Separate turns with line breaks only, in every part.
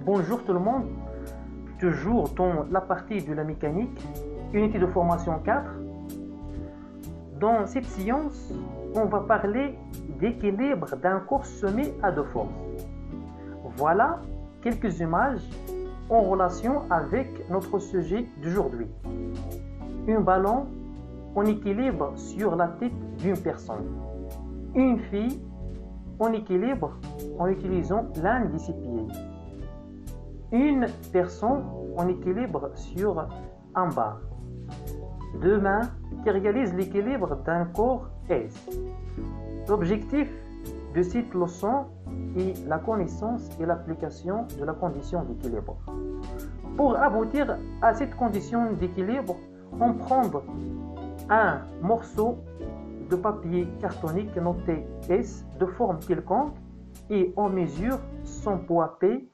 Bonjour tout le monde, toujours dans la partie de la mécanique, unité de formation 4. Dans cette séance, on va parler d'équilibre d'un corps soumis à deux forces. Voilà quelques images en relation avec notre sujet d'aujourd'hui. Un ballon en équilibre sur la tête d'une personne. Une fille en équilibre en utilisant l'un de ses pieds. Une personne en équilibre sur un bar. Deux mains qui réalisent l'équilibre d'un corps S. L'objectif de cette leçon est la connaissance et l'application de la condition d'équilibre. Pour aboutir à cette condition d'équilibre, on prend un morceau de papier cartonique noté S de forme quelconque et on mesure son poids P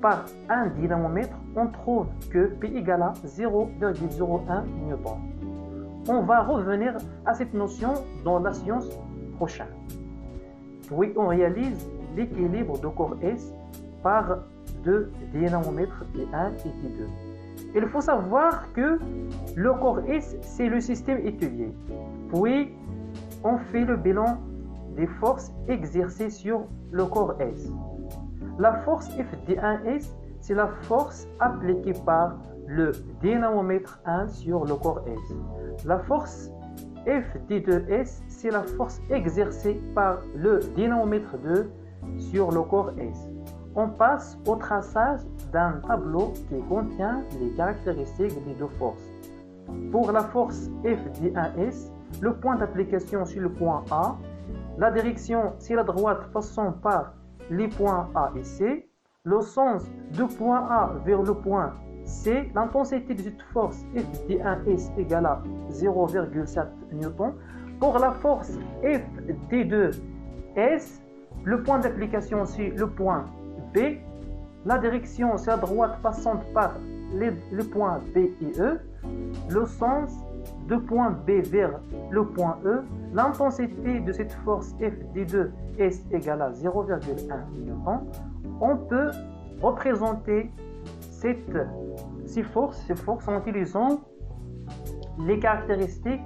par un dynamomètre. On trouve que P égale à 0,01 newton. On va revenir à cette notion dans la séance prochaine. Puis on réalise l'équilibre de corps S par deux dynamomètres T1 et T2. Il faut savoir que le corps S, c'est le système étudié. Puis on fait le bilan des forces exercées sur le corps S. La force Fd1S, c'est la force appliquée par le dynamomètre 1 sur le corps S. La force Fd2S, c'est la force exercée par le dynamomètre 2 sur le corps S. On passe au traçage d'un tableau qui contient les caractéristiques des deux forces. Pour la force Fd1S, le point d'application c'est le point A. La direction c'est la droite passant par les points A et C. Le sens du point A vers le point C. L'intensité de cette force Fd1S égale à 0,7 newton. Pour la force Fd2S, le point d'application c'est le point B. La direction c'est la droite passant par les points B et E. Le sens du point B vers le point E. L'intensité de cette force Fd2S égale à 0,1 newton. On peut représenter ces forces en utilisant les caractéristiques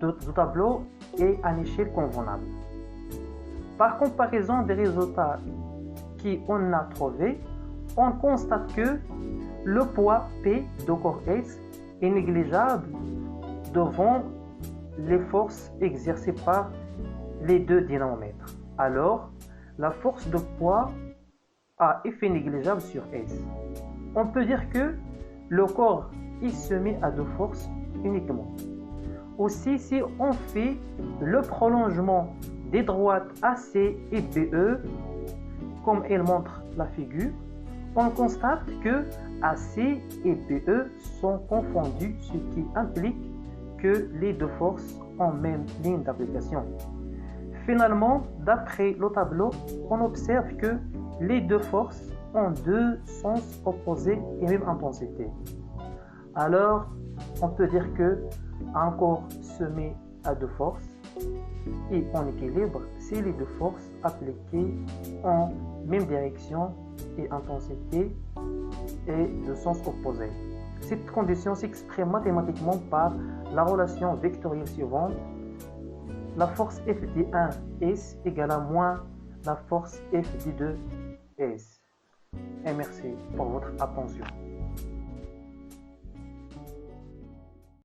du tableau et à l'échelle convenable. Par comparaison des résultats qu'on a trouvés, on constate que le poids P de corps S est négligeable devant les forces exercées par les deux dynamomètres. Alors, la force de poids a effet négligeable sur S. On peut dire que le corps est soumis à deux forces uniquement. Aussi, si on fait le prolongement des droites AC et BE, comme elle montre la figure, on constate que AC et BE sont confondus, ce qui implique que les deux forces ont même ligne d'application. Finalement, d'après le tableau, on observe que les deux forces ont deux sens opposés et même intensité. Alors, on peut dire que un corps soumis à deux forces et en équilibre, c'est les deux forces appliquées en même direction et intensité et de sens opposé. Cette condition s'exprime mathématiquement par la relation vectorielle suivante. La force Fd1S égale à moins la force Fd2S. Et merci pour votre attention.